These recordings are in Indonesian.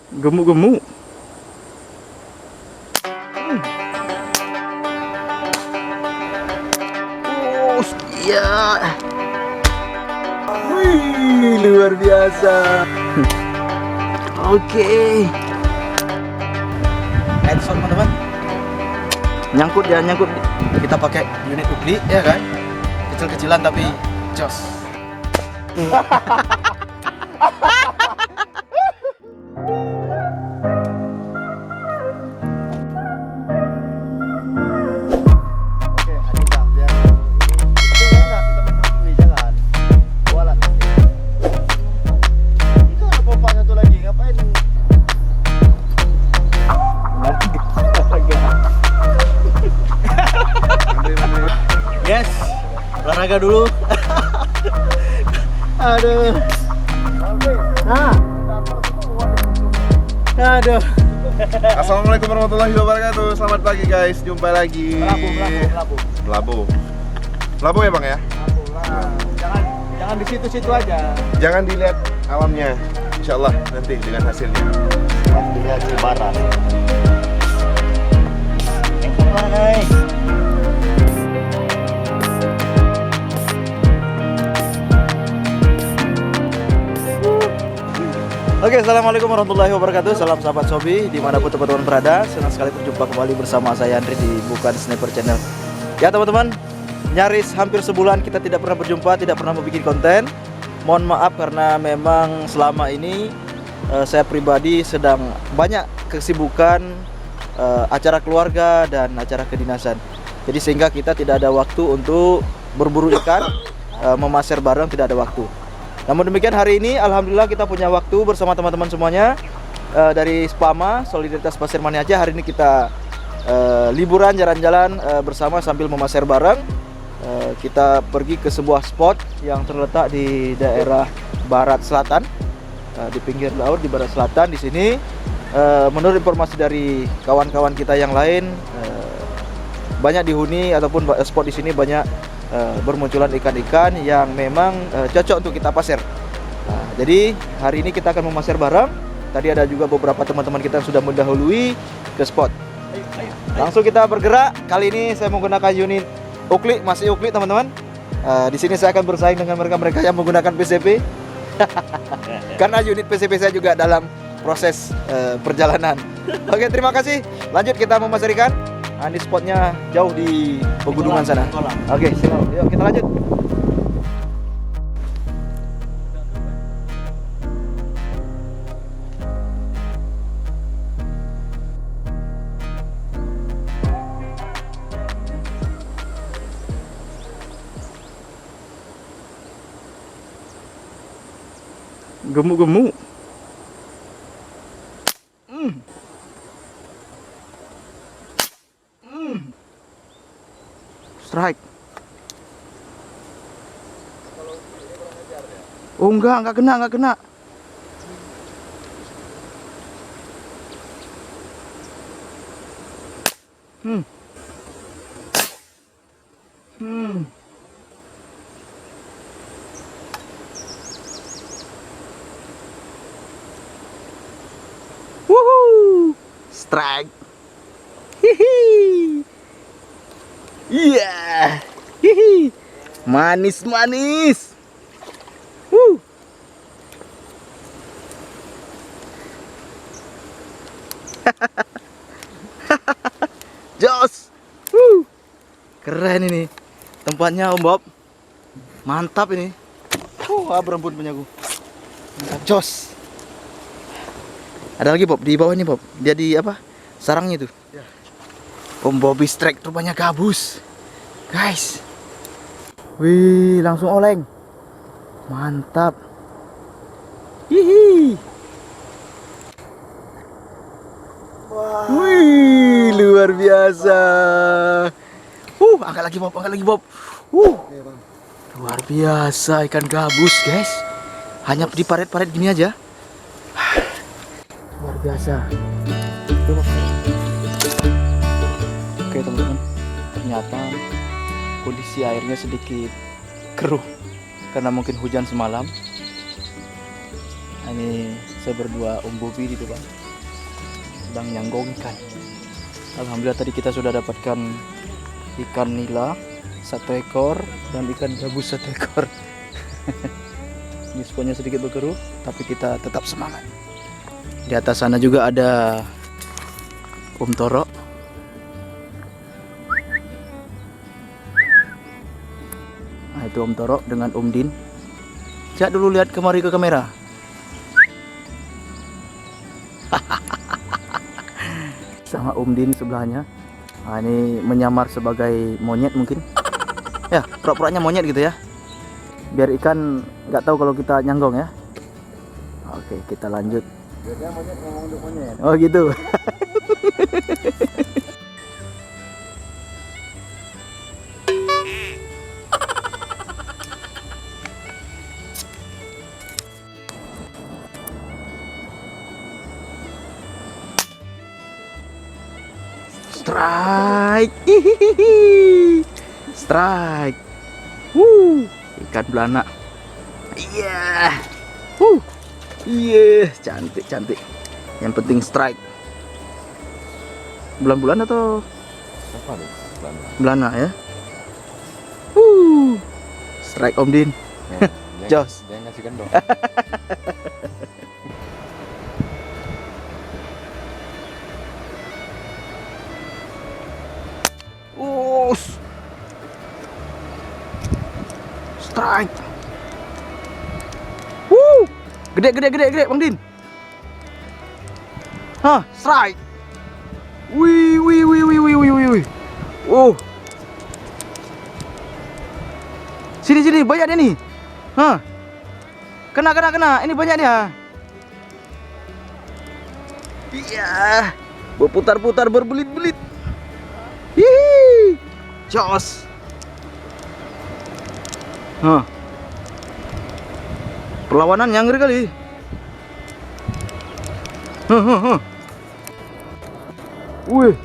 Gemuk-gemuk. Oh, iya. Wih, luar biasa. Oke. Headshot teman-teman. Nyangkut ya, nyangkut. Kita pakai unit Ukli ya kan. Kecil-kecilan tapi jos. Yes, olahraga dulu. Aduh. Aduh. Assalamualaikum warahmatullahi wabarakatuh. Selamat pagi guys, jumpa lagi. Labu ya bang ya? Jangan di situ-situ aja. Jangan dilihat alamnya. Insya Allah nanti dengan hasilnya. Dilihat di barat. Guys. Oke, assalamualaikum warahmatullahi wabarakatuh. Salam sahabat Sobi dimanapun teman-teman berada. Senang sekali berjumpa kembali bersama saya Andri di Bukan Sniper Channel. Ya teman-teman, nyaris hampir sebulan kita tidak pernah berjumpa, tidak pernah membuat konten. Mohon maaf karena memang selama ini saya pribadi sedang banyak kesibukan acara keluarga dan acara kedinasan. Jadi sehingga kita tidak ada waktu untuk berburu ikan, memasar bareng, tidak ada waktu. Namun demikian hari ini alhamdulillah kita punya waktu bersama teman-teman semuanya dari Spama Solidaritas Pasir Maniaja. Hari ini kita liburan jalan-jalan bersama sambil memasar bareng. Kita pergi ke sebuah spot yang terletak di daerah barat selatan, di pinggir laut di barat selatan. Di sini menurut informasi dari kawan-kawan kita yang lain, banyak dihuni ataupun spot di sini banyak bermunculan ikan-ikan yang memang cocok untuk kita pasir. Jadi hari ini kita akan memasir bareng. Tadi ada juga beberapa teman-teman kita yang sudah mendahului ke spot. Langsung kita bergerak. Kali ini saya menggunakan unit Ukli, masih Ukli teman-teman. Di sini saya akan bersaing dengan mereka-mereka yang menggunakan PCP. Karena unit PCP saya juga dalam proses perjalanan. Oke, terima kasih. Lanjut kita memasir ikan. Ini spotnya jauh di pegunungan sana. Oke, siap. Yuk kita lanjut. Gemuk-gemuk. Strike. Oh enggak kena. Woohoo! Strike. Hihi. Iya. Hihi. Manis. Jos. Keren ini. Tempatnya Om Bob. Mantap ini. Berembun punya gue. Mantap jos. Ada lagi Bob di bawah ini Bob. Dia di apa? Sarangnya tuh. Ya. Om Bobby strike rupanya gabus. Guys. Wih, langsung oleng. Mantap. Hihi. Wow. Wih, luar biasa. Angkat lagi Bob. Luar biasa ikan gabus, guys. Hanya di paret-paret gini aja. Luar biasa. Oke teman-teman, ternyata kondisi airnya sedikit keruh karena mungkin hujan semalam. Ini saya berdua Om Bobi itu Bang sedang nyanggong ikan. Alhamdulillah tadi kita sudah dapatkan ikan nila 1 ekor dan ikan gabus 1 ekor. Ini sponnya sedikit berkeruh tapi kita tetap semangat. Di atas sana juga ada Om Toro. Nah, itu Om Toro dengan Om Din. Cak dulu lihat kemari ke kamera. Sama Om Din sebelahnya. Nah, ini menyamar sebagai monyet mungkin. Ya, pura-puranya monyet gitu ya. Biar ikan nggak tahu kalau kita nyanggong ya. Oke, kita lanjut. Biasanya monyet ngomong untuk monyet. Oh gitu. Strike. Hihihi. Strike. Ikan belana. Iya. Iya, cantik cantik. Yang penting strike. Bulan-bulan atau Apa nih? belana ya? Strike Om Din. Jos. Jangan ngasihkan dong. Strike. Gede Bang Din. Hah, strike. Wih. Oh. Sini banyak dia nih. Hah. Kena. Ini banyak dia. Iya. Berputar-putar berbelit-belit. Hihi. Jos. Hah. Perlawanan yang ngeri kali. Wih.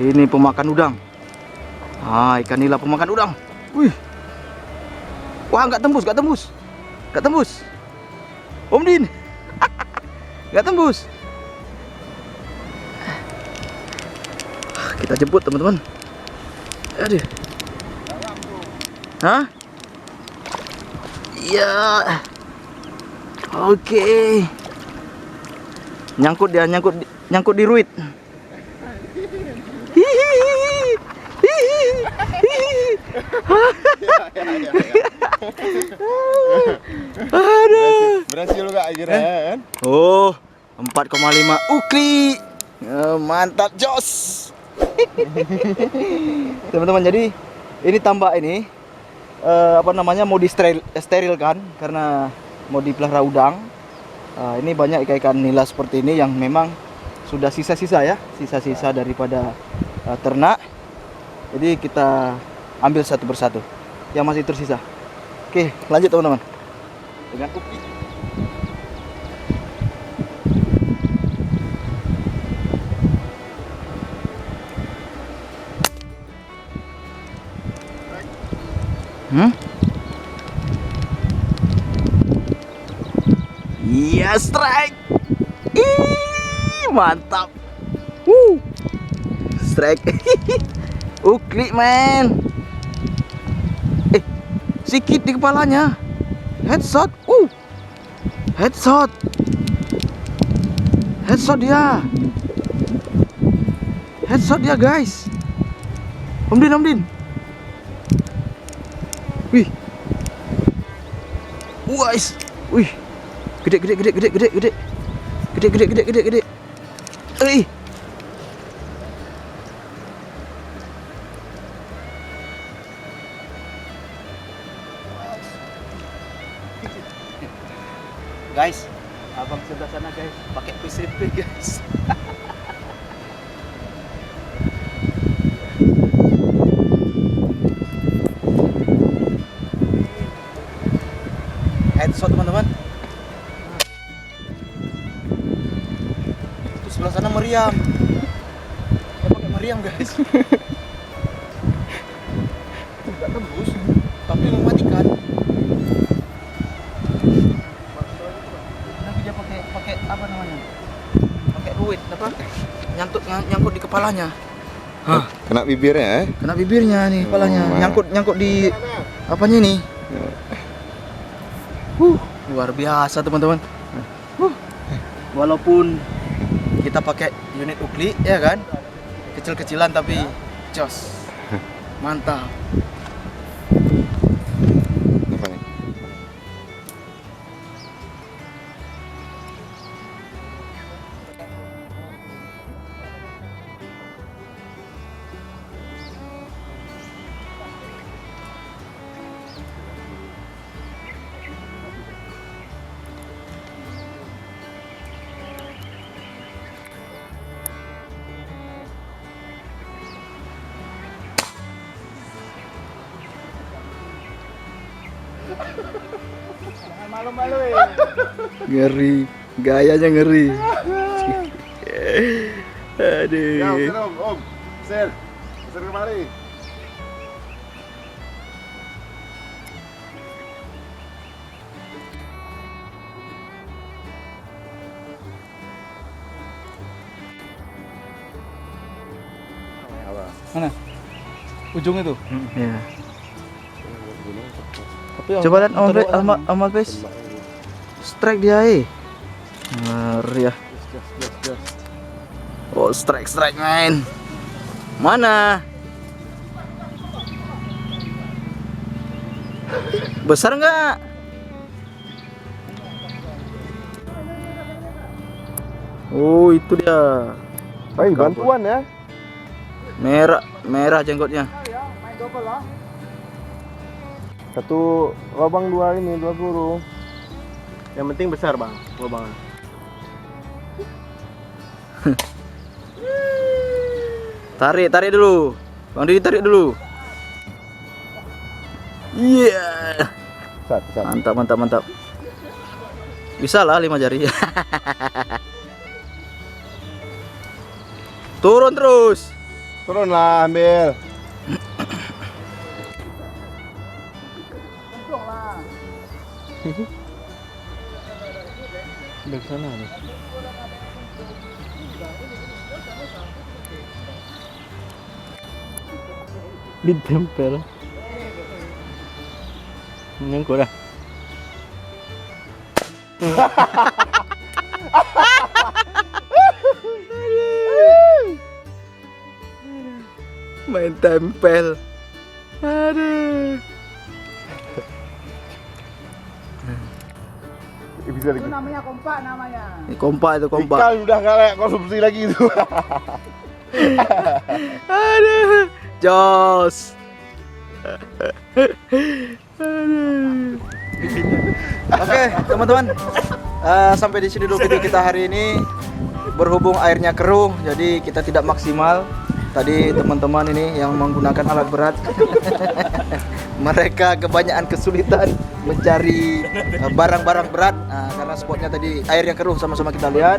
Ini pemakan udang. Ah, ikan nila pemakan udang. Wih. Wah, nggak tembus. Om Din. Nggak tembus. Kita jemput teman-teman. Aduh. Hah? Iya. Oke. Nyangkut di ruit. Aduh. Berhasil juga akhirnya kan? Oh, 4,5 ukli. Mantap jos. Teman-teman, jadi ini tambak ini mau disterilkan karena mau dipelihara udang. Ini banyak ikan nila seperti ini yang memang sudah sisa-sisa daripada ternak. Jadi kita ambil satu persatu yang masih tersisa. Oke, lanjut teman-teman dengan upi. Iya, strike. Ih, mantap. Strike. Ukli, men. Sikit di kepalanya. Headshot. Headshot. Headshot dia. Headshot dia, guys. Om Din. Wih. Wais. Wih. Gede. Guys, abang sebelah sana guys, pakai PCP guys. Headshot teman-teman. Itu sebelah sana meriam. Dia pakai meriam guys. Tidak tembus, tapi mematikan. namanya? Pakai duit apa? Nyangkut di kepalanya. Hah? Kena bibirnya Kena bibirnya nih kepalanya. Nyangkut di apanya nih? Luar biasa teman-teman. Walaupun kita pakai unit Oakley ya kan, kecil-kecilan tapi jos, mantap. Apa nih? Malu-maluin. Ngeri, gayanya ngeri. Aduh. Ya, Om. Sir kemari. Mana? Ujung itu. Ya. Tapi Coba lihat Amal guys. Strike dia ngeri ya. Oh, strike main. Mana? Besar nggak? Oh, itu dia. Baik, bantuan ya. Merah jenggotnya. Satu lubang dua peluru. Yang penting besar bang, lubangnya. Tarik dulu. Bang Didi tarik dulu. Iya. Mantap. Bisa lah 5 jari. Turun terus. Turun lah, ambil. dari sana nih. Ditempel. Nyangkut dah. Main tempel. Aduh. Bisa lagi. Namanya kompak namanya. Ini kompak itu kompak. Ikan udah nggak layak konsumsi lagi itu. Aduh. Jos. Oke, teman-teman. Sampai di sini dulu video kita hari ini. Berhubung airnya keruh, jadi kita tidak maksimal. Tadi teman-teman ini yang menggunakan alat berat, mereka kebanyakan kesulitan mencari barang-barang berat karena spotnya tadi airnya keruh, sama-sama kita lihat.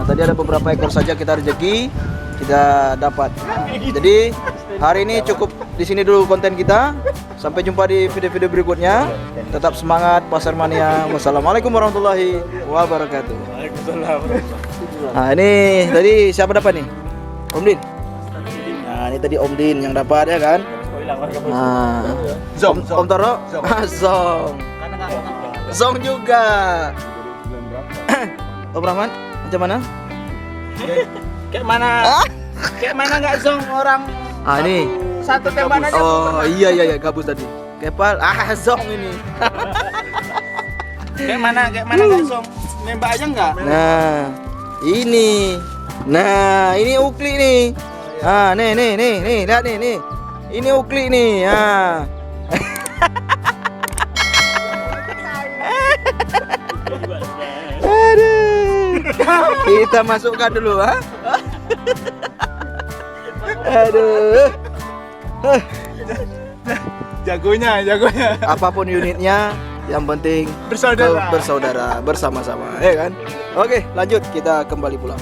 Tadi ada beberapa ekor saja kita rezeki kita dapat. Jadi hari ini cukup di sini dulu konten kita. Sampai jumpa di video-video berikutnya. Tetap semangat Pasar Mania. Wassalamualaikum warahmatullahi wabarakatuh. Waalaikumsalam. Nah ini tadi siapa dapat nih? Om Din. Nah ini tadi Om Din yang dapat ya kan? Nah, Om Toro, Zong juga. Om Rahman, macam mana? Kayak mana? Kayak mana nggak zong orang Ini. satu tembakan aja. Oh iya gabus tadi. Kepal, Zong ini. Kayak mana nggak zong? Nembak aja nggak? Nah ini Oakley nih. Nih, lihat nih. Ini Oakley nih. Aduh. Kita masukkan dulu, Aduh. Jagonya. Apapun unitnya, yang penting Bersaudara. bersaudara bersama-sama, ya kan? Oke, lanjut kita kembali pulang.